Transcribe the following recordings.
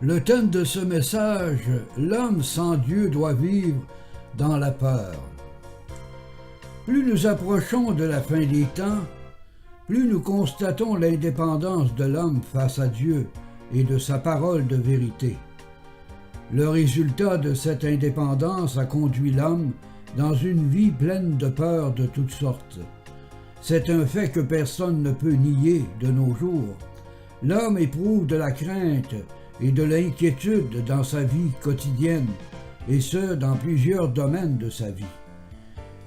Le thème de ce message, l'homme sans Dieu doit vivre dans la peur. Plus nous approchons de la fin des temps, plus nous constatons l'indépendance de l'homme face à Dieu et de sa parole de vérité. Le résultat de cette indépendance a conduit l'homme dans une vie pleine de peurs de toutes sortes. C'est un fait que personne ne peut nier de nos jours. L'homme éprouve de la crainte et de l'inquiétude dans sa vie quotidienne, et ce, dans plusieurs domaines de sa vie.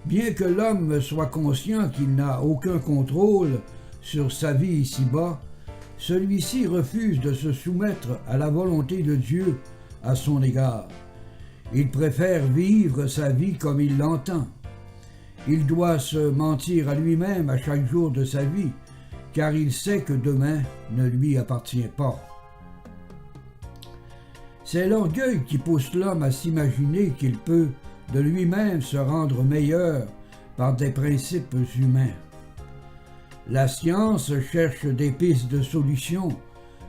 Bien que l'homme soit conscient qu'il n'a aucun contrôle sur sa vie ici-bas, celui-ci refuse de se soumettre à la volonté de Dieu à son égard. Il préfère vivre sa vie comme il l'entend. Il doit se mentir à lui-même à chaque jour de sa vie, car il sait que demain ne lui appartient pas. C'est l'orgueil qui pousse l'homme à s'imaginer qu'il peut de lui-même se rendre meilleur par des principes humains. La science cherche des pistes de solutions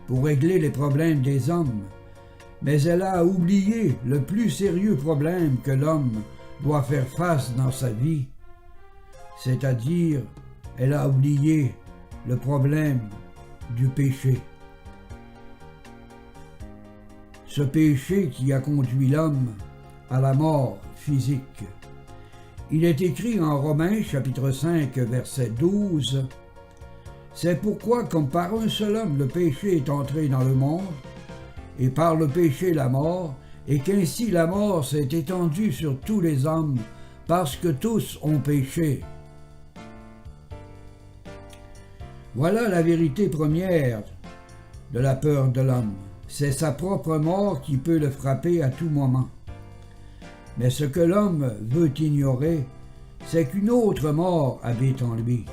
pour régler les problèmes des hommes, mais elle a oublié le plus sérieux problème que l'homme doit faire face dans sa vie, c'est-à-dire elle a oublié le problème du péché. Ce péché qui a conduit l'homme à la mort physique. Il est écrit en Romains chapitre 5 verset 12 « C'est pourquoi comme par un seul homme le péché est entré dans le monde, et par le péché la mort, et qu'ainsi la mort s'est étendue sur tous les hommes, parce que tous ont péché. » Voilà la vérité première de la peur de l'homme. C'est sa propre mort qui peut le frapper à tout moment. Mais ce que l'homme veut ignorer, c'est qu'une autre mort habite en lui,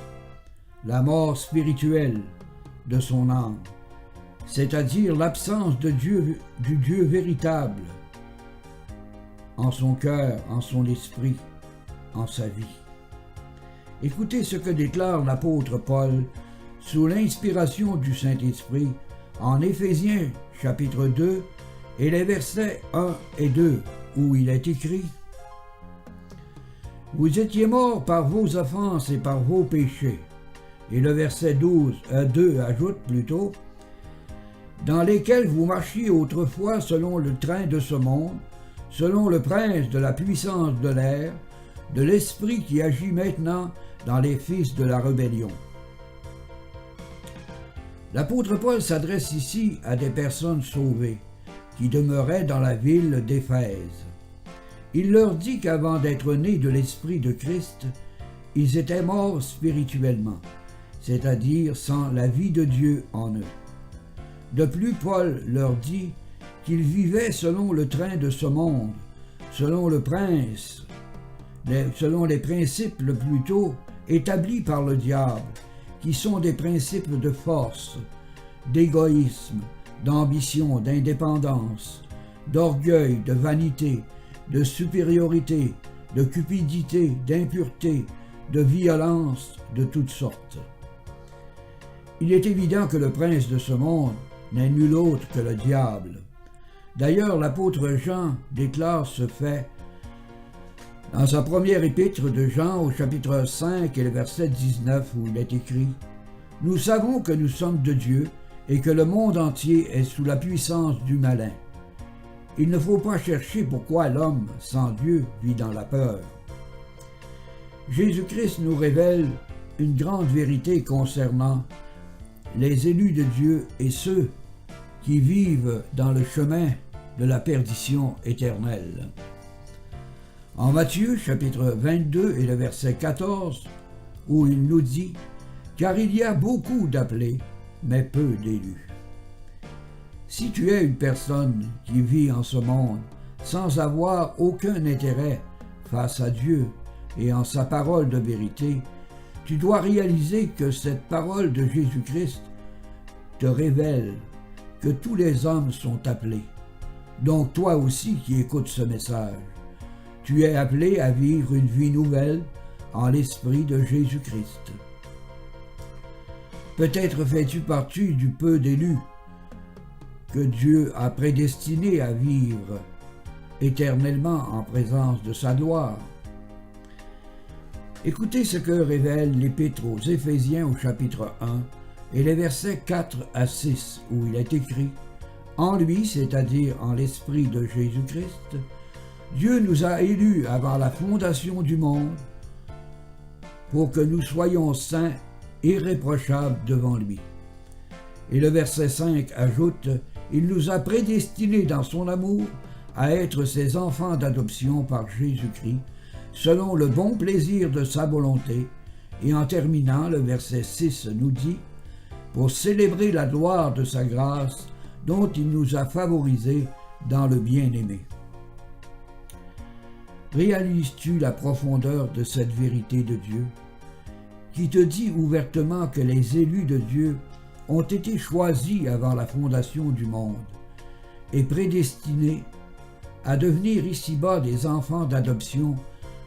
la mort spirituelle de son âme, c'est-à-dire l'absence de Dieu, du Dieu véritable, en son cœur, en son esprit, en sa vie. Écoutez ce que déclare l'apôtre Paul sous l'inspiration du Saint-Esprit en Éphésiens chapitre 2 et les versets 1 et 2 où il est écrit « Vous étiez morts par vos offenses et par vos péchés. » Et le verset 2 ajoute plutôt « Dans lesquels vous marchiez autrefois selon le train de ce monde, selon le prince de la puissance de l'air, de l'esprit qui agit maintenant dans les fils de la rébellion. » L'apôtre Paul s'adresse ici à des personnes sauvées qui demeuraient dans la ville d'Éphèse. Il leur dit qu'avant d'être nés de l'Esprit de Christ, ils étaient morts spirituellement, c'est-à-dire sans la vie de Dieu en eux. De plus, Paul leur dit qu'ils vivaient selon le train de ce monde, selon les principes plutôt établis par le diable, qui sont des principes de force, d'égoïsme, d'ambition, d'indépendance, d'orgueil, de vanité, de supériorité, de cupidité, d'impureté, de violence de toutes sortes. Il est évident que le prince de ce monde n'est nul autre que le diable. D'ailleurs, l'apôtre Jean déclare ce fait dans sa première épître de Jean au chapitre 5 et le verset 19 où il est écrit « Nous savons que nous sommes de Dieu et que le monde entier est sous la puissance du malin. Il ne faut pas chercher pourquoi l'homme sans Dieu vit dans la peur. » Jésus-Christ nous révèle une grande vérité concernant les élus de Dieu et ceux qui vivent dans le chemin de la perdition éternelle. En Matthieu chapitre 22 et le verset 14, où il nous dit « Car il y a beaucoup d'appelés, mais peu d'élus. » Si tu es une personne qui vit en ce monde sans avoir aucun intérêt face à Dieu et en sa parole de vérité, tu dois réaliser que cette parole de Jésus-Christ te révèle que tous les hommes sont appelés. Donc toi aussi qui écoutes ce message, tu es appelé à vivre une vie nouvelle en l'esprit de Jésus-Christ. Peut-être fais-tu partie du peu d'élus que Dieu a prédestinés à vivre éternellement en présence de sa gloire. Écoutez ce que révèle l'Épître aux Éphésiens au chapitre 1 et les versets 4 à 6 où il est écrit « En lui, c'est-à-dire en l'Esprit de Jésus-Christ, Dieu nous a élus avant la fondation du monde pour que nous soyons saints, irréprochables devant lui. » Et le verset 5 ajoute « Il nous a prédestinés dans son amour à être ses enfants d'adoption par Jésus-Christ, selon le bon plaisir de sa volonté. » Et en terminant, le verset 6 nous dit « Pour célébrer la gloire de sa grâce, dont il nous a favorisés dans le bien-aimé. » Réalises-tu la profondeur de cette vérité de Dieu, qui te dit ouvertement que les élus de Dieu ont été choisis avant la fondation du monde et prédestinés à devenir ici-bas des enfants d'adoption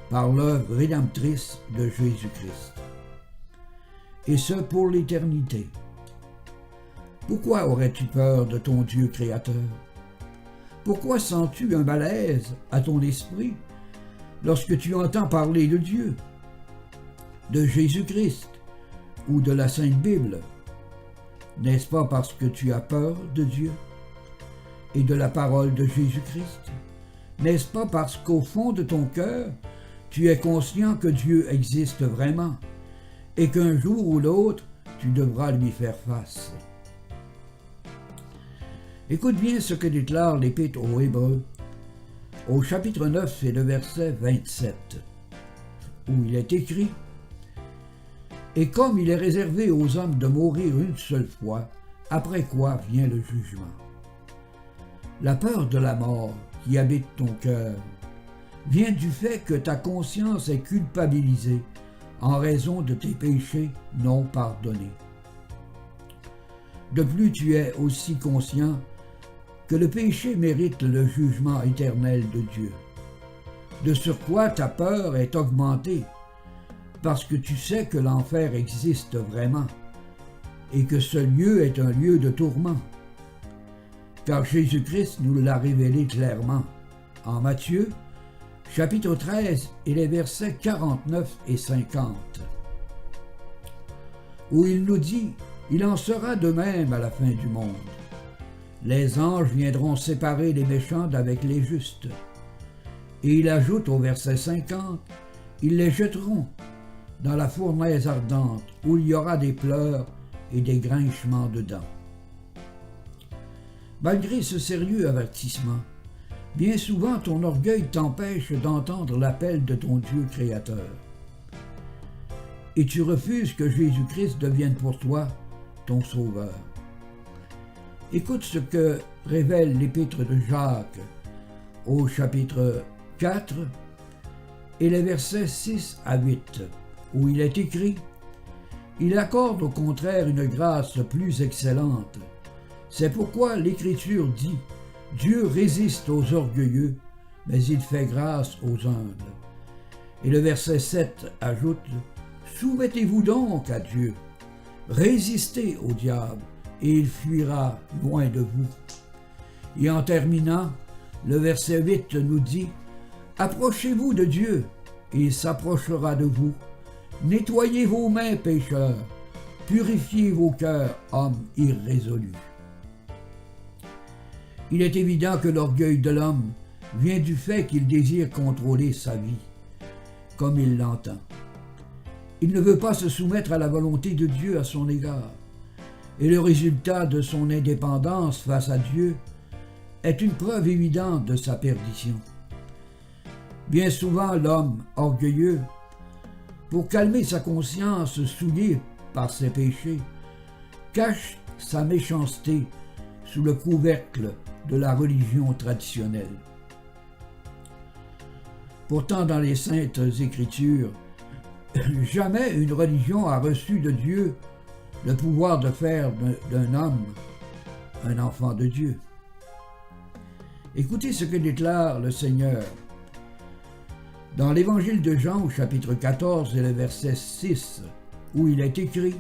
par l'œuvre rédemptrice de Jésus-Christ. Et ce pour l'éternité. Pourquoi aurais-tu peur de ton Dieu créateur? Pourquoi sens-tu un malaise à ton esprit lorsque tu entends parler de Dieu, de Jésus-Christ ou de la Sainte Bible? N'est-ce pas parce que tu as peur de Dieu et de la parole de Jésus-Christ? N'est-ce pas parce qu'au fond de ton cœur, tu es conscient que Dieu existe vraiment et qu'un jour ou l'autre, tu devras lui faire face? Écoute bien ce que déclare l'Épître aux Hébreux, au chapitre 9 et le verset 27, où il est écrit « Et comme il est réservé aux hommes de mourir une seule fois, après quoi vient le jugement. » La peur de la mort qui habite ton cœur vient du fait que ta conscience est culpabilisée en raison de tes péchés non pardonnés. De plus, tu es aussi conscient que le péché mérite le jugement éternel de Dieu. De surcroît, ta peur est augmentée parce que tu sais que l'enfer existe vraiment et que ce lieu est un lieu de tourment. Car Jésus-Christ nous l'a révélé clairement en Matthieu, chapitre 13 et les versets 49 et 50, où il nous dit « Il en sera de même à la fin du monde. Les anges viendront séparer les méchants d'avec les justes. » Et il ajoute au verset 50 « Ils les jetteront dans la fournaise ardente, où il y aura des pleurs et des grinchements de dents. » Malgré ce sérieux avertissement, bien souvent ton orgueil t'empêche d'entendre l'appel de ton Dieu créateur. Et tu refuses que Jésus-Christ devienne pour toi ton sauveur. Écoute ce que révèle l'Épître de Jacques au chapitre 4 et les versets 6 à 8, où il est écrit « Il accorde au contraire une grâce plus excellente. C'est pourquoi l'Écriture dit « Dieu résiste aux orgueilleux, mais il fait grâce aux humbles. » Et le verset 7 ajoute « Soumettez-vous donc à Dieu, résistez au diable, et il fuira loin de vous. » Et en terminant, le verset 8 nous dit « Approchez-vous de Dieu, et il s'approchera de vous. Nettoyez vos mains, pécheurs, purifiez vos cœurs, hommes irrésolus. » Il est évident que l'orgueil de l'homme vient du fait qu'il désire contrôler sa vie, comme il l'entend. Il ne veut pas se soumettre à la volonté de Dieu à son égard, et le résultat de son indépendance face à Dieu est une preuve évidente de sa perdition. Bien souvent, l'homme orgueilleux, pour calmer sa conscience souillée par ses péchés, cache sa méchanceté sous le couvercle de la religion traditionnelle. Pourtant, dans les Saintes Écritures, jamais une religion a reçu de Dieu le pouvoir de faire d'un homme un enfant de Dieu. Écoutez ce que déclare le Seigneur dans l'Évangile de Jean au chapitre 14 et le verset 6, où il est écrit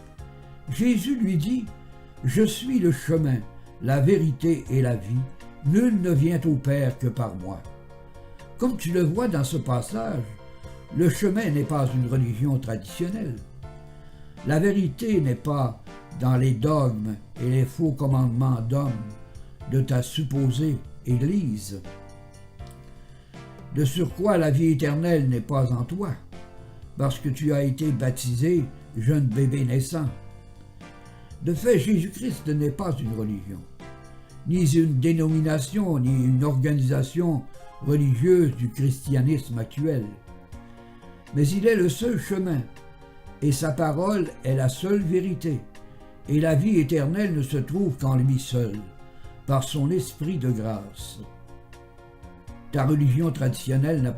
« Jésus lui dit « Je suis le chemin, la vérité et la vie. Nul ne vient au Père que par moi. Comme tu le vois dans ce passage, le chemin n'est pas une religion traditionnelle. La vérité n'est pas dans les dogmes et les faux commandements d'hommes de ta supposée Église. De surcroît, la vie éternelle n'est pas en toi, parce que tu as été baptisé jeune bébé naissant. De fait, Jésus-Christ n'est pas une religion, ni une dénomination, ni une organisation religieuse du christianisme actuel. Mais il est le seul chemin, et sa parole est la seule vérité, et la vie éternelle ne se trouve qu'en lui seul, par son esprit de grâce. Ta religion traditionnelle n'a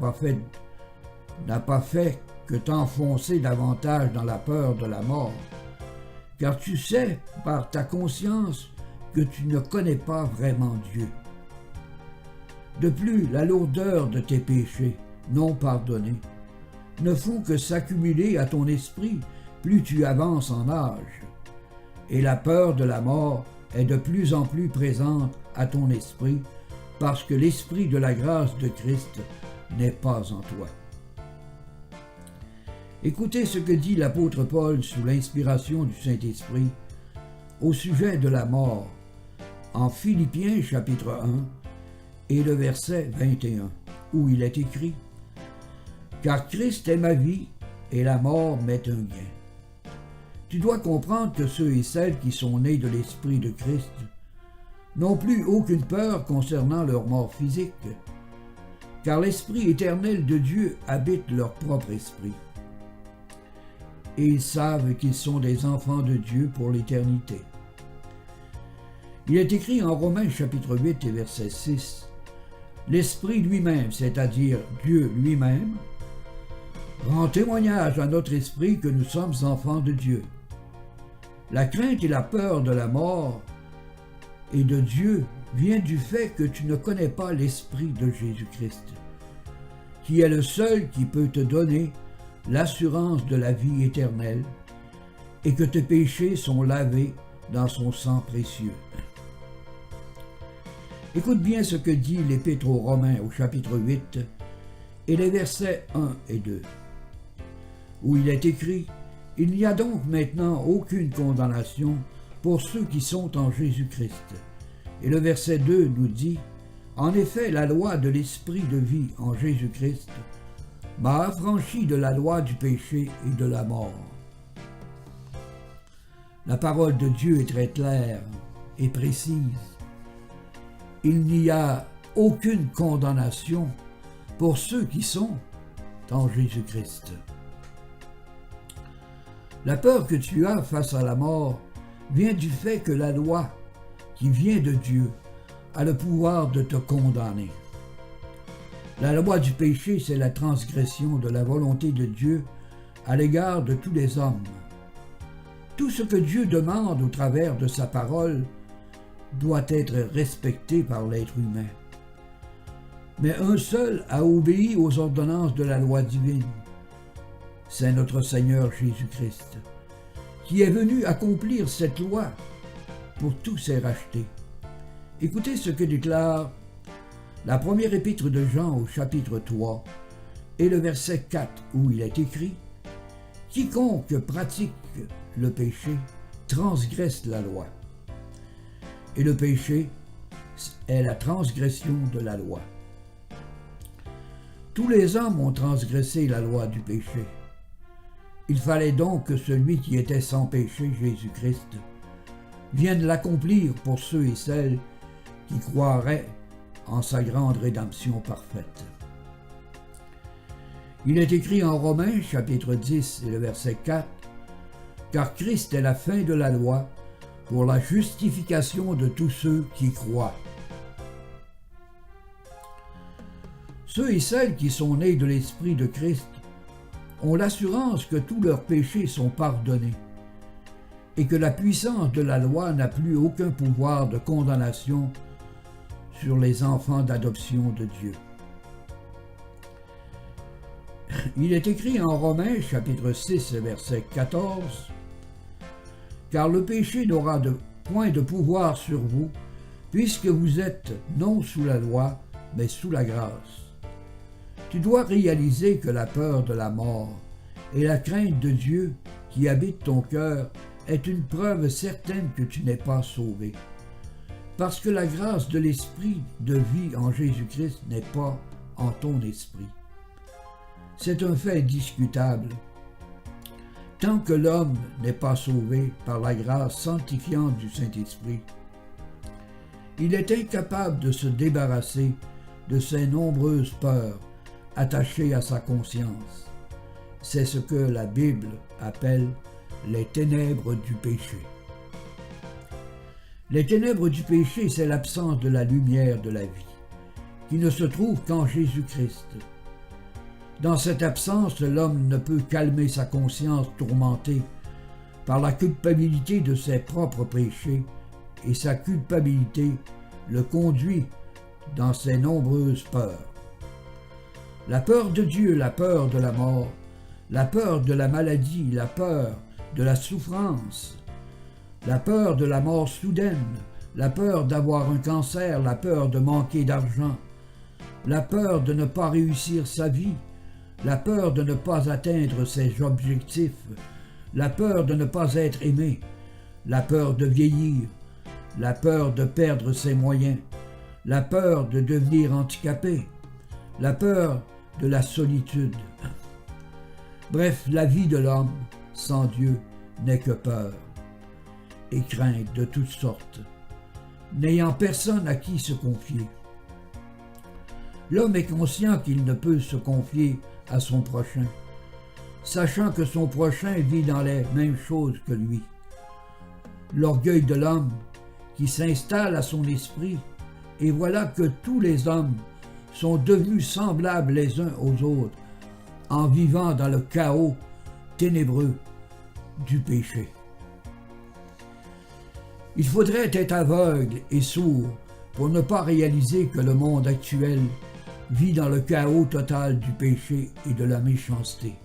pas fait que t'enfoncer davantage dans la peur de la mort, car tu sais par ta conscience que tu ne connais pas vraiment Dieu. De plus, la lourdeur de tes péchés non pardonnés ne font que s'accumuler à ton esprit plus tu avances en âge, et la peur de la mort est de plus en plus présente à ton esprit, parce que l'esprit de la grâce de Christ n'est pas en toi. Écoutez ce que dit l'apôtre Paul sous l'inspiration du Saint-Esprit au sujet de la mort en Philippiens chapitre 1 et le verset 21, où il est écrit « Car Christ est ma vie et la mort m'est un gain. » Tu dois comprendre que ceux et celles qui sont nés de l'Esprit de Christ n'ont plus aucune peur concernant leur mort physique, car l'Esprit éternel de Dieu habite leur propre esprit. Et ils savent qu'ils sont des enfants de Dieu pour l'éternité. Il est écrit en Romains chapitre 8 et verset 6, « L'Esprit lui-même, c'est-à-dire Dieu lui-même, rend témoignage à notre esprit que nous sommes enfants de Dieu. » La crainte et la peur de la mort et de Dieu vient du fait que tu ne connais pas l'Esprit de Jésus-Christ, qui est le seul qui peut te donner l'assurance de la vie éternelle et que tes péchés sont lavés dans son sang précieux. Écoute bien ce que dit l'Épître aux Romains au chapitre 8 et les versets 1 et 2, où il est écrit « Il n'y a donc maintenant aucune condamnation pour ceux qui sont en Jésus-Christ. » Et le verset 2 nous dit « En effet, la loi de l'esprit de vie en Jésus-Christ m'a affranchi de la loi du péché et de la mort. » La parole de Dieu est très claire et précise. Il n'y a aucune condamnation pour ceux qui sont en Jésus-Christ. La peur que tu as face à la mort vient du fait que la loi qui vient de Dieu a le pouvoir de te condamner. La loi du péché, c'est la transgression de la volonté de Dieu à l'égard de tous les hommes. Tout ce que Dieu demande au travers de sa parole doit être respecté par l'être humain. Mais un seul a obéi aux ordonnances de la loi divine. C'est notre Seigneur Jésus-Christ, qui est venu accomplir cette loi pour tous ses rachetés. Écoutez ce que déclare la première épître de Jean au chapitre 3 et le verset 4 où il est écrit « Quiconque pratique le péché transgresse la loi. Et le péché est la transgression de la loi. » Tous les hommes ont transgressé la loi du péché. Il fallait donc que celui qui était sans péché, Jésus-Christ, vienne l'accomplir pour ceux et celles qui croiraient en sa grande rédemption parfaite. Il est écrit en Romains, chapitre 10 et le verset 4, « Car Christ est la fin de la loi pour la justification de tous ceux qui croient. » Ceux et celles qui sont nés de l'Esprit de Christ ont l'assurance que tous leurs péchés sont pardonnés et que la puissance de la loi n'a plus aucun pouvoir de condamnation sur les enfants d'adoption de Dieu. Il est écrit en Romains, chapitre 6, verset 14, « Car le péché n'aura point de pouvoir sur vous, puisque vous êtes non sous la loi, mais sous la grâce. Tu dois réaliser que la peur de la mort et la crainte de Dieu qui habite ton cœur est une preuve certaine que tu n'es pas sauvé. Parce que la grâce de l'esprit de vie en Jésus-Christ n'est pas en ton esprit. C'est un fait discutable. Tant que l'homme n'est pas sauvé par la grâce sanctifiante du Saint-Esprit, il est incapable de se débarrasser de ses nombreuses peurs attachées à sa conscience. C'est ce que la Bible appelle les ténèbres du péché. Les ténèbres du péché, c'est l'absence de la lumière de la vie, qui ne se trouve qu'en Jésus-Christ. Dans cette absence, l'homme ne peut calmer sa conscience tourmentée par la culpabilité de ses propres péchés, et sa culpabilité le conduit dans ses nombreuses peurs. La peur de Dieu, la peur de la mort, la peur de la maladie, la peur de la souffrance, la peur de la mort soudaine, la peur d'avoir un cancer, la peur de manquer d'argent, la peur de ne pas réussir sa vie, la peur de ne pas atteindre ses objectifs, la peur de ne pas être aimé, la peur de vieillir, la peur de perdre ses moyens, la peur de devenir handicapé, la peur de la solitude. Bref, la vie de l'homme sans Dieu n'est que peur et crainte de toutes sortes, n'ayant personne à qui se confier. L'homme est conscient qu'il ne peut se confier à son prochain, sachant que son prochain vit dans les mêmes choses que lui. L'orgueil de l'homme qui s'installe à son esprit, et voilà que tous les hommes sont devenus semblables les uns aux autres, en vivant dans le chaos ténébreux du péché. Il faudrait être aveugle et sourd pour ne pas réaliser que le monde actuel vit dans le chaos total du péché et de la méchanceté.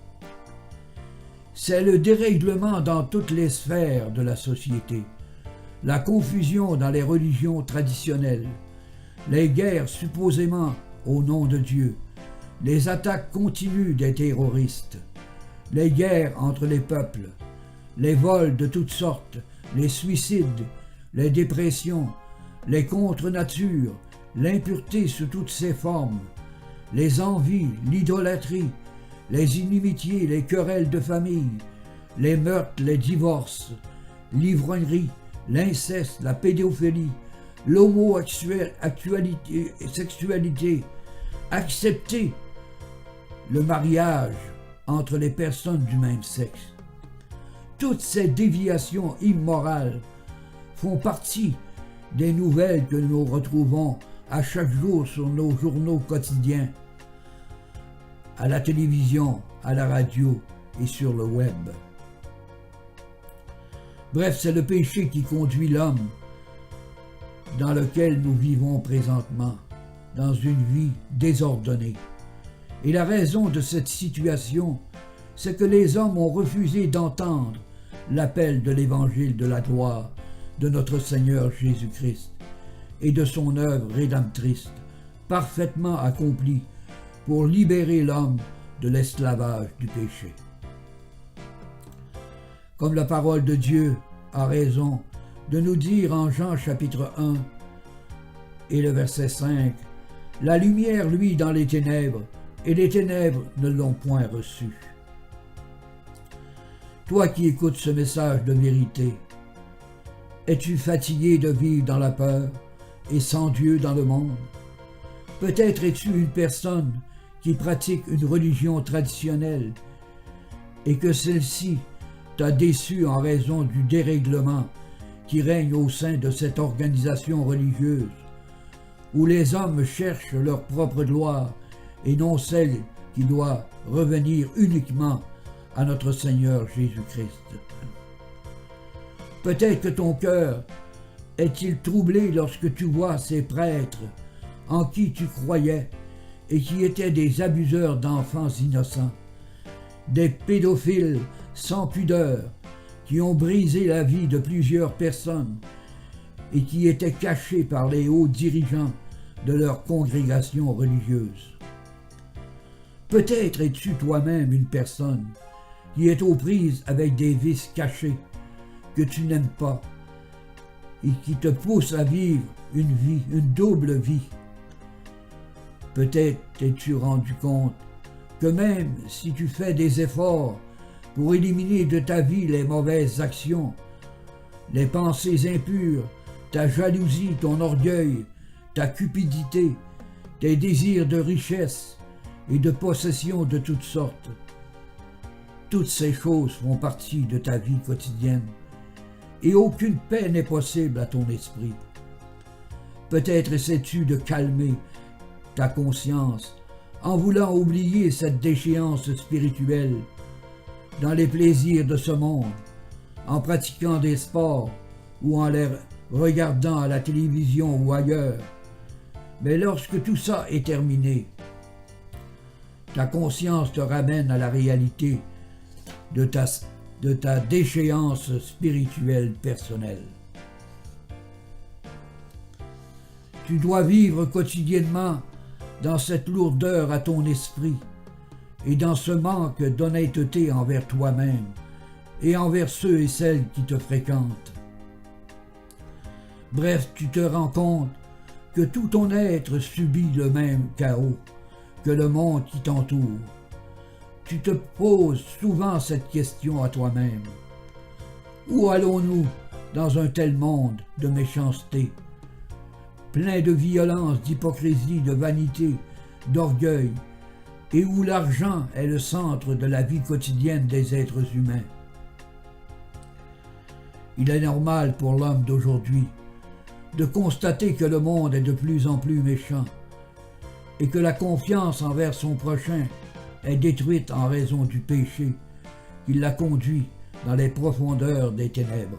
C'est le dérèglement dans toutes les sphères de la société, la confusion dans les religions traditionnelles, les guerres supposément au nom de Dieu, les attaques continues des terroristes, les guerres entre les peuples, les vols de toutes sortes, les suicides, les dépressions, les contre-natures, l'impureté sous toutes ses formes, les envies, l'idolâtrie, les inimitiés, les querelles de famille, les meurtres, les divorces, l'ivrognerie, l'inceste, la pédophilie, l'homosexualité, accepter le mariage entre les personnes du même sexe. Toutes ces déviations immorales font partie des nouvelles que nous retrouvons à chaque jour sur nos journaux quotidiens, à la télévision, à la radio et sur le web. Bref, c'est le péché qui conduit l'homme dans lequel nous vivons présentement, dans une vie désordonnée. Et la raison de cette situation, c'est que les hommes ont refusé d'entendre l'appel de l'évangile de la gloire de notre Seigneur Jésus-Christ et de son œuvre rédemptrice, parfaitement accomplie pour libérer l'homme de l'esclavage du péché. Comme la parole de Dieu a raison de nous dire en Jean chapitre 1 et le verset 5, « La lumière luit dans les ténèbres, et les ténèbres ne l'ont point reçue. » Toi qui écoutes ce message de vérité, es-tu fatigué de vivre dans la peur et sans Dieu dans le monde? Peut-être es-tu une personne qui pratique une religion traditionnelle et que celle-ci t'a déçu en raison du dérèglement qui règne au sein de cette organisation religieuse, où les hommes cherchent leur propre gloire et non celle qui doit revenir uniquement à notre Seigneur Jésus-Christ. Peut-être que ton cœur est-il troublé lorsque tu vois ces prêtres en qui tu croyais et qui étaient des abuseurs d'enfants innocents, des pédophiles sans pudeur qui ont brisé la vie de plusieurs personnes et qui étaient cachés par les hauts dirigeants de leur congrégation religieuse. Peut-être es-tu toi-même une personne qui est aux prises avec des vices cachés que tu n'aimes pas et qui te poussent à vivre une double vie. Peut-être t'es-tu rendu compte que même si tu fais des efforts pour éliminer de ta vie les mauvaises actions, les pensées impures, ta jalousie, ton orgueil, ta cupidité, tes désirs de richesse et de possession de toutes sortes, toutes ces choses font partie de ta vie quotidienne et aucune paix n'est possible à ton esprit. Peut-être essaies-tu de calmer ta conscience en voulant oublier cette déchéance spirituelle dans les plaisirs de ce monde, en pratiquant des sports ou en les regardant à la télévision ou ailleurs. Mais lorsque tout ça est terminé, ta conscience te ramène à la réalité de ta déchéance spirituelle personnelle. Tu dois vivre quotidiennement dans cette lourdeur à ton esprit et dans ce manque d'honnêteté envers toi-même et envers ceux et celles qui te fréquentent. Bref, tu te rends compte que tout ton être subit le même chaos que le monde qui t'entoure. Tu te poses souvent cette question à toi-même. Où allons-nous dans un tel monde de méchanceté, plein de violence, d'hypocrisie, de vanité, d'orgueil, et où l'argent est le centre de la vie quotidienne des êtres humains? Il est normal pour l'homme d'aujourd'hui de constater que le monde est de plus en plus méchant et que la confiance envers son prochain est détruite en raison du péché qui l'a conduit dans les profondeurs des ténèbres.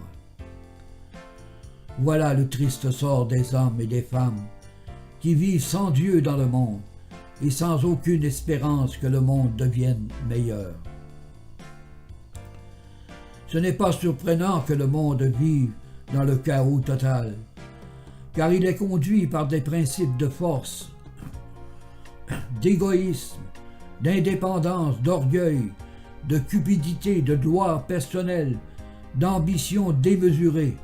Voilà le triste sort des hommes et des femmes qui vivent sans Dieu dans le monde et sans aucune espérance que le monde devienne meilleur. Ce n'est pas surprenant que le monde vive dans le chaos total, car il est conduit par des principes de force, d'égoïsme, d'indépendance, d'orgueil, de cupidité, de gloire personnelle, d'ambition démesurée.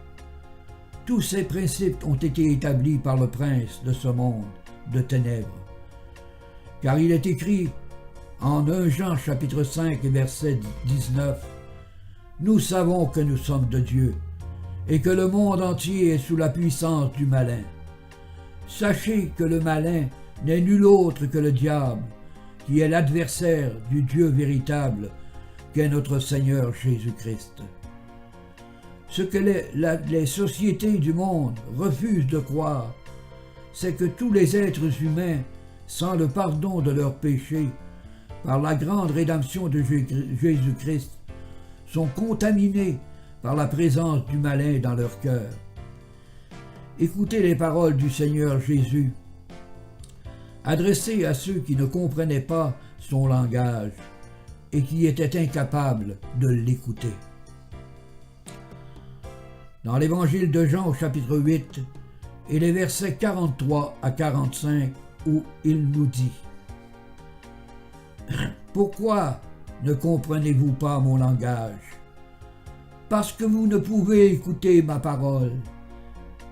Tous ces principes ont été établis par le prince de ce monde de ténèbres. Car il est écrit en 1 Jean chapitre 5 et verset 19, « Nous savons que nous sommes de Dieu et que le monde entier est sous la puissance du malin. Sachez que le malin n'est nul autre que le diable, qui est l'adversaire du Dieu véritable, qu'est notre Seigneur Jésus-Christ. » Ce que les sociétés du monde refusent de croire, c'est que tous les êtres humains, sans le pardon de leurs péchés, par la grande rédemption de Jésus-Christ, sont contaminés par la présence du malin dans leur cœur. Écoutez les paroles du Seigneur Jésus, adressées à ceux qui ne comprenaient pas son langage et qui étaient incapables de l'écouter. Dans l'évangile de Jean au chapitre 8 et les versets 43 à 45 où il nous dit « Pourquoi ne comprenez-vous pas mon langage? Parce que vous ne pouvez écouter ma parole. »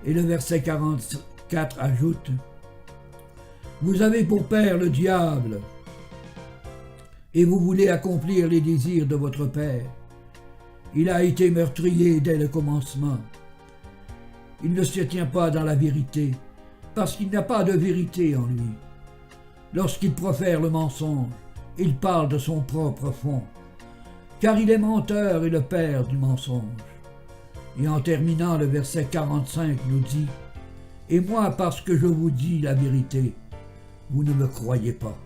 Et le verset 44 ajoute « Vous avez pour père le diable et vous voulez accomplir les désirs de votre père. Il a été meurtrier dès le commencement. Il ne se tient pas dans la vérité, parce qu'il n'y a pas de vérité en lui. Lorsqu'il profère le mensonge, il parle de son propre fond, car il est menteur et le père du mensonge. » Et en terminant, le verset 45 nous dit « Et moi, parce que je vous dis la vérité, vous ne me croyez pas. »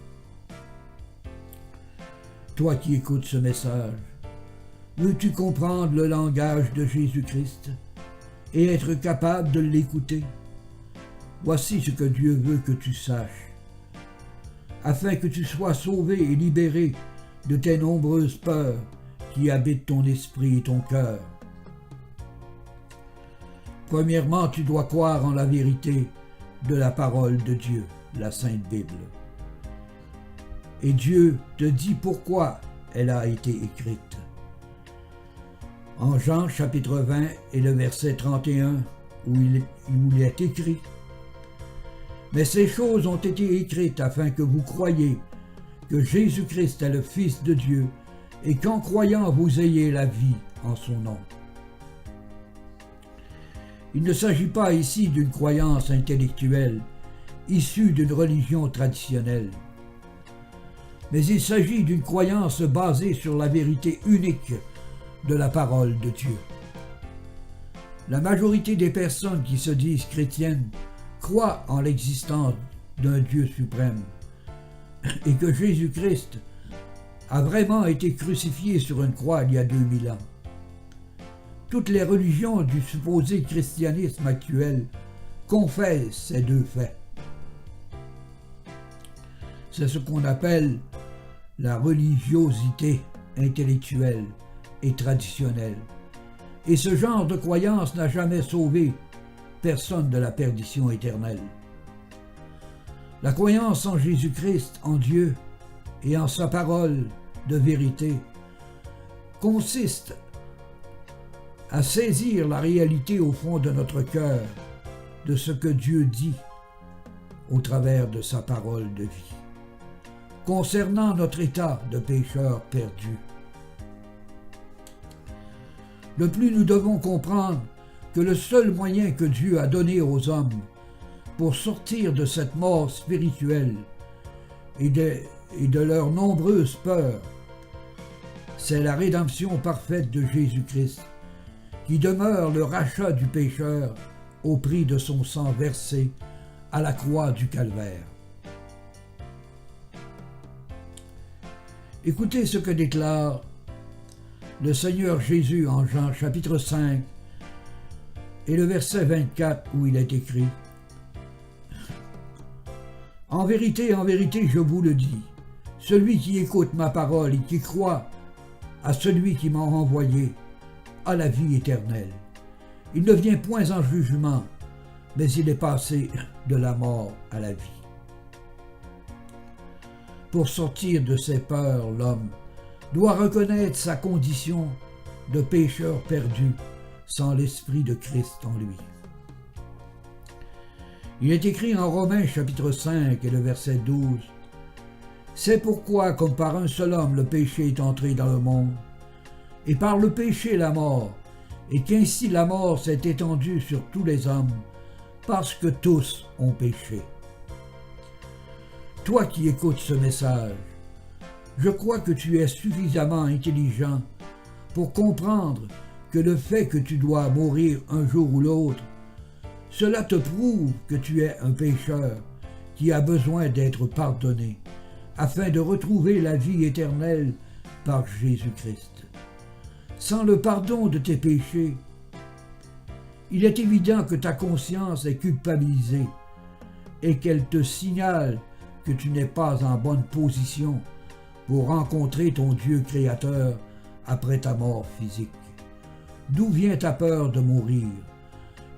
Toi qui écoutes ce message, veux-tu comprendre le langage de Jésus-Christ et être capable de l'écouter? Voici ce que Dieu veut que tu saches, afin que tu sois sauvé et libéré de tes nombreuses peurs qui habitent ton esprit et ton cœur. Premièrement, tu dois croire en la vérité de la parole de Dieu, la Sainte Bible. Et Dieu te dit pourquoi elle a été écrite. En Jean chapitre 20 et le verset 31 où il est écrit « Mais ces choses ont été écrites afin que vous croyiez que Jésus-Christ est le Fils de Dieu et qu'en croyant vous ayez la vie en son nom. » Il ne s'agit pas ici d'une croyance intellectuelle issue d'une religion traditionnelle, mais il s'agit d'une croyance basée sur la vérité unique de la parole de Dieu. La majorité des personnes qui se disent chrétiennes croient en l'existence d'un Dieu suprême et que Jésus-Christ a vraiment été crucifié sur une croix il y a 2000 ans. Toutes les religions du supposé christianisme actuel confessent ces deux faits. C'est ce qu'on appelle la religiosité intellectuelle et traditionnelle. Et ce genre de croyance n'a jamais sauvé personne de la perdition éternelle. La croyance en Jésus-Christ, en Dieu et en sa parole de vérité consiste à saisir la réalité au fond de notre cœur de ce que Dieu dit au travers de sa parole de vie, concernant notre état de pécheur perdu. De plus, nous devons comprendre que le seul moyen que Dieu a donné aux hommes pour sortir de cette mort spirituelle et de leurs nombreuses peurs, c'est la rédemption parfaite de Jésus-Christ, qui demeure le rachat du pécheur au prix de son sang versé à la croix du Calvaire. Écoutez ce que déclare le Seigneur Jésus en Jean chapitre 5 et le verset 24 où il est écrit « En vérité, je vous le dis, celui qui écoute ma parole et qui croit à celui qui m'a envoyé a la vie éternelle. Il ne vient point en jugement, mais il est passé de la mort à la vie. » Pour sortir de ses peurs, l'homme doit reconnaître sa condition de pécheur perdu sans l'Esprit de Christ en lui. Il est écrit en Romains chapitre 5 et le verset 12 « C'est pourquoi, comme par un seul homme le péché est entré dans le monde, et par le péché la mort, et qu'ainsi la mort s'est étendue sur tous les hommes, parce que tous ont péché. » Toi qui écoutes ce message, je crois que tu es suffisamment intelligent pour comprendre que le fait que tu dois mourir un jour ou l'autre, cela te prouve que tu es un pécheur qui a besoin d'être pardonné, afin de retrouver la vie éternelle par Jésus-Christ. Sans le pardon de tes péchés, il est évident que ta conscience est culpabilisée et qu'elle te signale que tu n'es pas en bonne position pour rencontrer ton Dieu créateur après ta mort physique. D'où vient ta peur de mourir?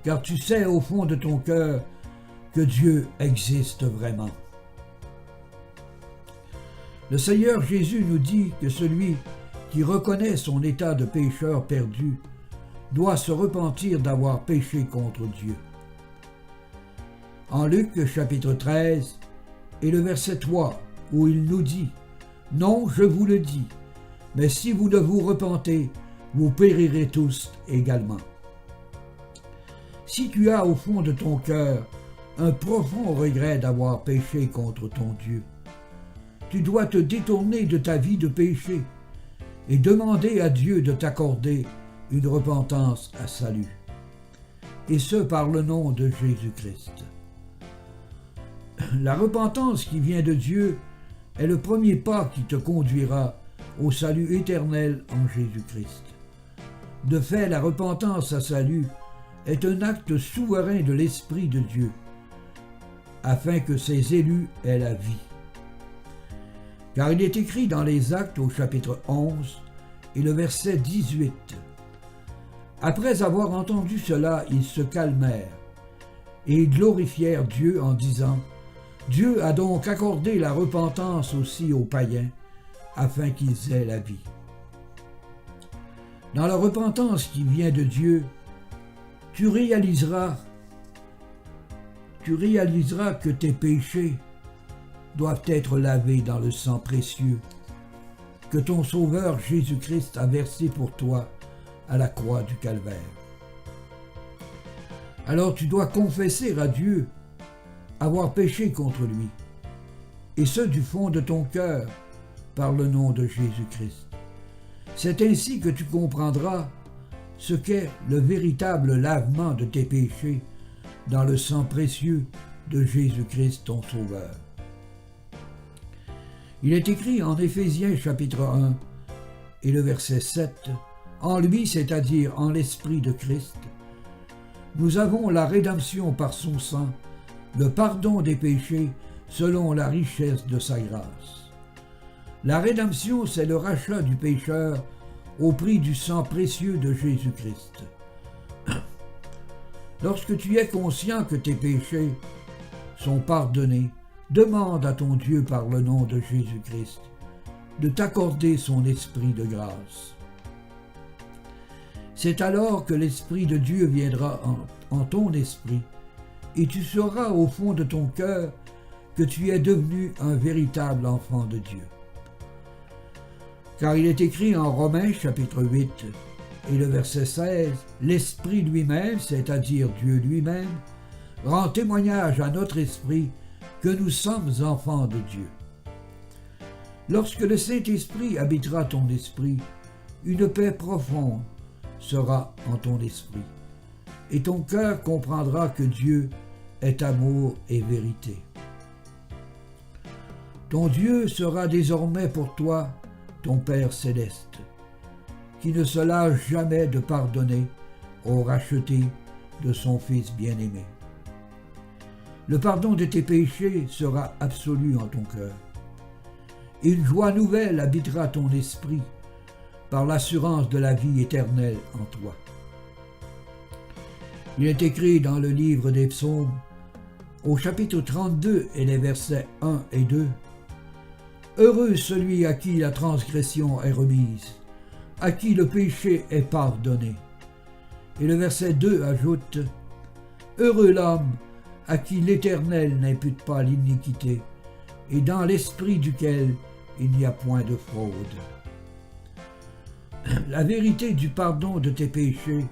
Car tu sais au fond de ton cœur que Dieu existe vraiment. Le Seigneur Jésus nous dit que celui qui reconnaît son état de pécheur perdu doit se repentir d'avoir péché contre Dieu. En Luc chapitre 13 et le verset 3 où il nous dit « Non, je vous le dis, mais si vous ne vous repentez, vous périrez tous également. » Si tu as au fond de ton cœur un profond regret d'avoir péché contre ton Dieu, tu dois te détourner de ta vie de péché et demander à Dieu de t'accorder une repentance à salut, et ce par le nom de Jésus-Christ. La repentance qui vient de Dieu est le premier pas qui te conduira au salut éternel en Jésus-Christ. De fait, la repentance à salut est un acte souverain de l'Esprit de Dieu, afin que ses élus aient la vie. Car il est écrit dans les Actes au chapitre 11 et le verset 18 « Après avoir entendu cela, ils se calmèrent et glorifièrent Dieu en disant « Dieu a donc accordé la repentance aussi aux païens, afin qu'ils aient la vie. » Dans la repentance qui vient de Dieu, tu réaliseras que tes péchés doivent être lavés dans le sang précieux que ton Sauveur Jésus-Christ a versé pour toi à la croix du Calvaire. Alors tu dois confesser à Dieu avoir péché contre lui, et ce du fond de ton cœur, par le nom de Jésus-Christ. C'est ainsi que tu comprendras ce qu'est le véritable lavement de tes péchés dans le sang précieux de Jésus-Christ ton Sauveur. Il est écrit en Éphésiens chapitre 1 et le verset 7, « En lui, c'est-à-dire en l'Esprit de Christ, nous avons la rédemption par son sang, le pardon des péchés selon la richesse de sa grâce. » La rédemption, c'est le rachat du pécheur au prix du sang précieux de Jésus-Christ. Lorsque tu es conscient que tes péchés sont pardonnés, demande à ton Dieu par le nom de Jésus-Christ de t'accorder son esprit de grâce. C'est alors que l'Esprit de Dieu viendra en ton esprit et tu sauras au fond de ton cœur que tu es devenu un véritable enfant de Dieu. Car il est écrit en Romains chapitre 8 et le verset 16, « L'Esprit lui-même, c'est-à-dire Dieu lui-même, rend témoignage à notre esprit que nous sommes enfants de Dieu. » Lorsque le Saint-Esprit habitera ton esprit, une paix profonde sera en ton esprit, et ton cœur comprendra que Dieu est amour et vérité. Ton Dieu sera désormais pour toi ton Père céleste, qui ne se lâche jamais de pardonner aux rachetés de son Fils bien-aimé. Le pardon de tes péchés sera absolu en ton cœur. Une joie nouvelle habitera ton esprit par l'assurance de la vie éternelle en toi. Il est écrit dans le livre des Psaumes, au chapitre 32 et les versets 1 et 2, « Heureux celui à qui la transgression est remise, à qui le péché est pardonné. » Et le verset 2 ajoute, « Heureux l'homme à qui l'Éternel n'impute pas l'iniquité, et dans l'esprit duquel il n'y a point de fraude. » La vérité du pardon de tes péchés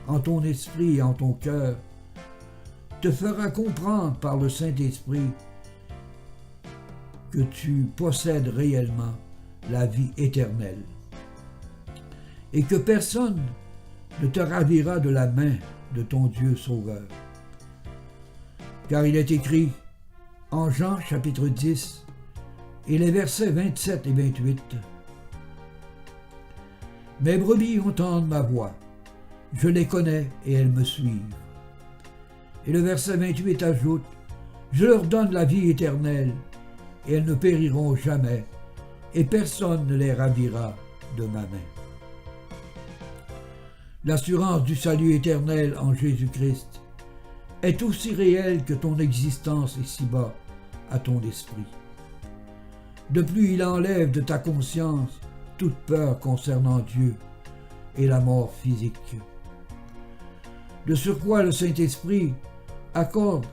en ton esprit et en ton cœur te fera comprendre par le Saint-Esprit que tu possèdes réellement la vie éternelle et que personne ne te ravira de la main de ton Dieu Sauveur. Car il est écrit en Jean chapitre 10 et les versets 27 et 28, « Mes brebis entendent ma voix, je les connais et elles me suivent. » Et le verset 28 ajoute, « Je leur donne la vie éternelle, et elles ne périront jamais, et personne ne les ravira de ma main. » L'assurance du salut éternel en Jésus-Christ est aussi réelle que ton existence ici-bas à ton esprit. De plus, il enlève de ta conscience toute peur concernant Dieu et la mort physique. De surcroît, le Saint-Esprit accorde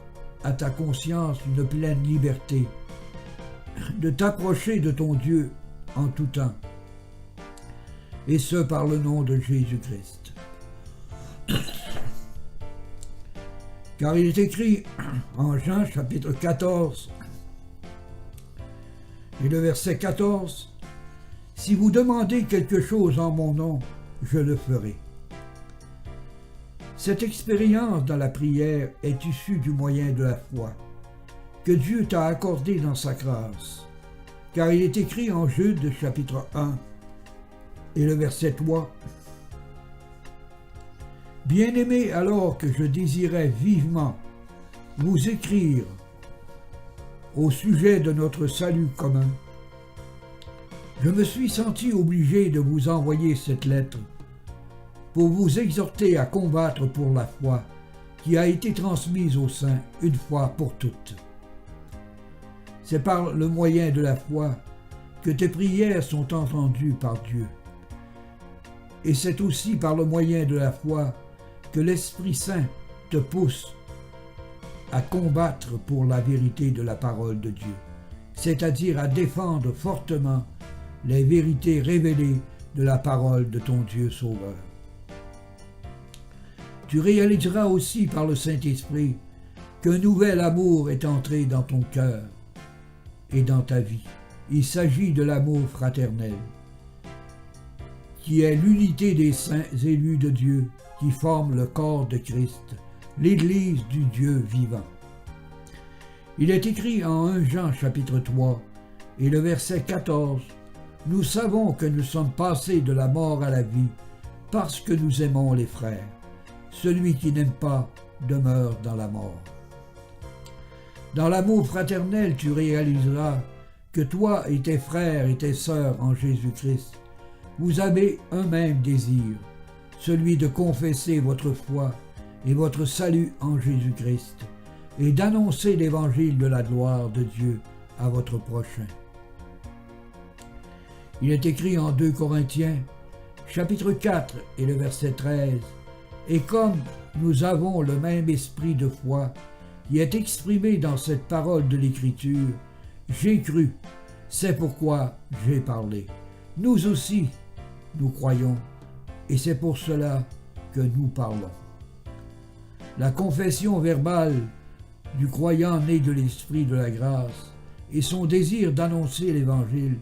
à ta conscience une pleine liberté de t'approcher de ton Dieu en tout temps, et ce par le nom de Jésus-Christ. Car il est écrit en Jean chapitre 14 et le verset 14, « Si vous demandez quelque chose en mon nom, je le ferai. » Cette expérience dans la prière est issue du moyen de la foi que Dieu t'a accordé dans sa grâce, car il est écrit en Jude chapitre 1 et le verset 3, « Bien-aimés, alors que je désirais vivement vous écrire au sujet de notre salut commun, je me suis senti obligé de vous envoyer cette lettre pour vous exhorter à combattre pour la foi qui a été transmise aux saints une fois pour toutes. C'est par le moyen de la foi que tes prières sont entendues par Dieu. Et c'est aussi par le moyen de la foi que l'Esprit Saint te pousse à combattre pour la vérité de la parole de Dieu, c'est-à-dire à défendre fortement les vérités révélées de la parole de ton Dieu Sauveur. Tu réaliseras aussi par le Saint-Esprit qu'un nouvel amour est entré dans ton cœur et dans ta vie. Il s'agit de l'amour fraternel, qui est l'unité des saints élus de Dieu qui forment le corps de Christ, l'Église du Dieu vivant. Il est écrit en 1 Jean chapitre 3 et le verset 14, « Nous savons que nous sommes passés de la mort à la vie parce que nous aimons les frères. Celui qui n'aime pas demeure dans la mort. » Dans l'amour fraternel, tu réaliseras que toi et tes frères et tes sœurs en Jésus-Christ, vous avez un même désir, celui de confesser votre foi et votre salut en Jésus-Christ, et d'annoncer l'évangile de la gloire de Dieu à votre prochain. Il est écrit en 2 Corinthiens, chapitre 4 et le verset 13, « Et comme nous avons le même esprit de foi qui est exprimé dans cette parole de l'Écriture, j'ai cru, c'est pourquoi j'ai parlé. Nous aussi, nous croyons, et c'est pour cela que nous parlons. » La confession verbale du croyant né de l'Esprit de la grâce et son désir d'annoncer l'Évangile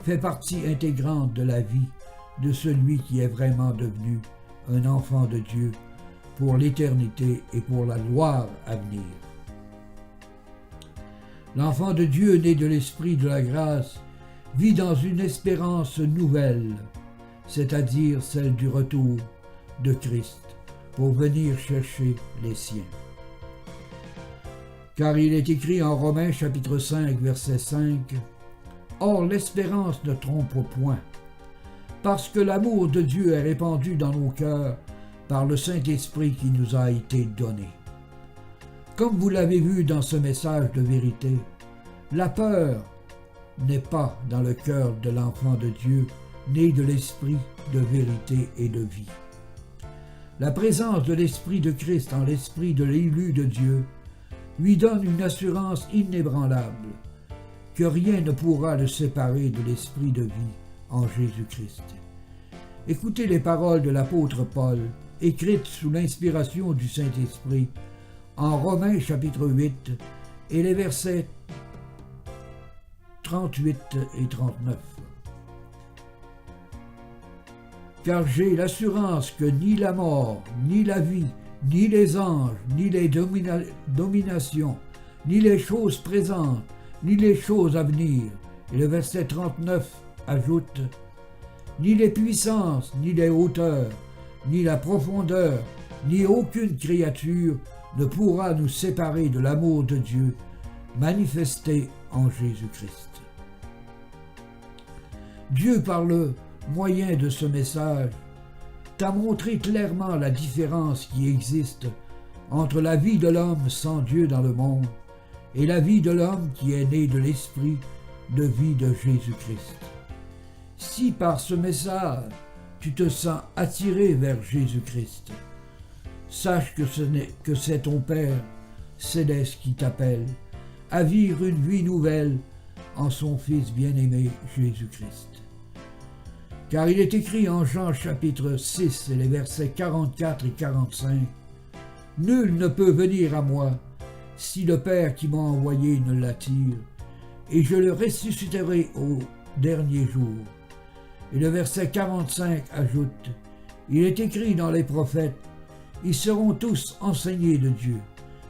fait partie intégrante de la vie de celui qui est vraiment devenu un enfant de Dieu pour l'éternité et pour la gloire à venir. L'enfant de Dieu né de l'Esprit de la grâce vit dans une espérance nouvelle, c'est-à-dire celle du retour de Christ pour venir chercher les siens. Car il est écrit en Romains chapitre 5 verset 5, « Or l'espérance ne trompe point, parce que l'amour de Dieu est répandu dans nos cœurs par le Saint-Esprit qui nous a été donné. » Comme vous l'avez vu dans ce message de vérité, la peur n'est pas dans le cœur de l'enfant de Dieu, né de l'Esprit de vérité et de vie. La présence de l'Esprit de Christ en l'Esprit de l'élu de Dieu lui donne une assurance inébranlable que rien ne pourra le séparer de l'Esprit de vie en Jésus-Christ. Écoutez les paroles de l'apôtre Paul, écrites sous l'inspiration du Saint-Esprit, en Romains chapitre 8 et les versets 38 et 39. « Car j'ai l'assurance que ni la mort, ni la vie, ni les anges, ni les dominations, ni les choses présentes, ni les choses à venir. » Et le verset 39 ajoute, « Ni les puissances, ni les hauteurs, ni la profondeur, ni aucune créature ne pourra nous séparer de l'amour de Dieu manifesté en Jésus-Christ. » Dieu, par le moyen de ce message, t'a montré clairement la différence qui existe entre la vie de l'homme sans Dieu dans le monde et la vie de l'homme qui est né de l'Esprit de vie de Jésus-Christ. Si par ce message, tu te sens attiré vers Jésus-Christ, sache que c'est ton Père céleste qui t'appelle à vivre une vie nouvelle en son Fils bien-aimé Jésus-Christ. Car il est écrit en Jean chapitre 6 et les versets 44 et 45, « Nul ne peut venir à moi si le Père qui m'a envoyé ne l'attire, et je le ressusciterai au dernier jour. » Et le verset 45 ajoute, « Il est écrit dans les prophètes, ils seront tous enseignés de Dieu.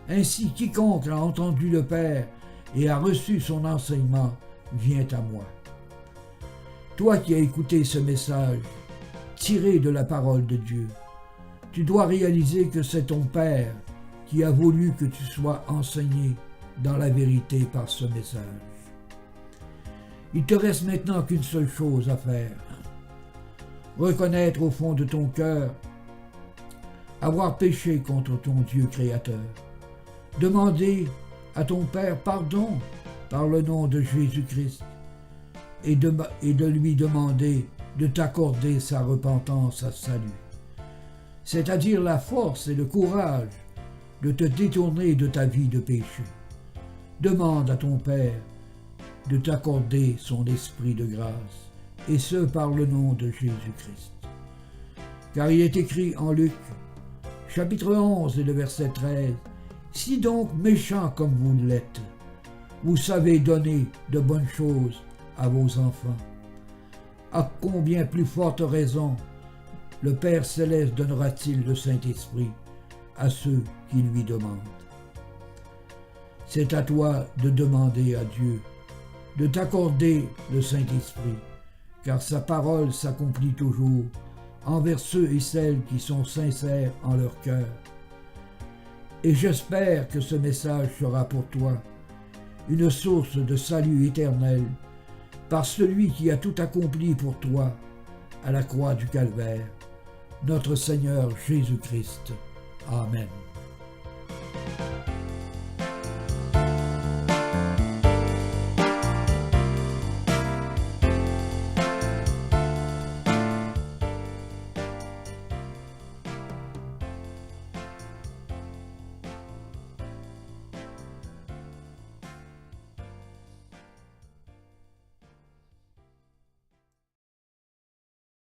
Ainsi quiconque a entendu le Père et a reçu son enseignement vient à moi. » Toi qui as écouté ce message, tiré de la parole de Dieu, tu dois réaliser que c'est ton Père qui a voulu que tu sois enseigné dans la vérité par ce message. Il te reste maintenant qu'une seule chose à faire. Reconnaître au fond de ton cœur avoir péché contre ton Dieu créateur. Demandez à ton Père pardon par le nom de Jésus-Christ et de lui demander de t'accorder sa repentance à salut, c'est-à-dire la force et le courage de te détourner de ta vie de péché. Demande à ton Père de t'accorder son esprit de grâce, et ce par le nom de Jésus-Christ. Car il est écrit en Luc, chapitre 11 et le verset 13, « Si donc méchants comme vous l'êtes, vous savez donner de bonnes choses à vos enfants, à combien plus forte raison le Père Céleste donnera-t-il le Saint-Esprit à ceux qui lui demandent. » C'est à toi de demander à Dieu de t'accorder le Saint-Esprit, car sa parole s'accomplit toujours envers ceux et celles qui sont sincères en leur cœur. Et j'espère que ce message sera pour toi une source de salut éternel par celui qui a tout accompli pour toi à la croix du Calvaire, notre Seigneur Jésus-Christ. Amen.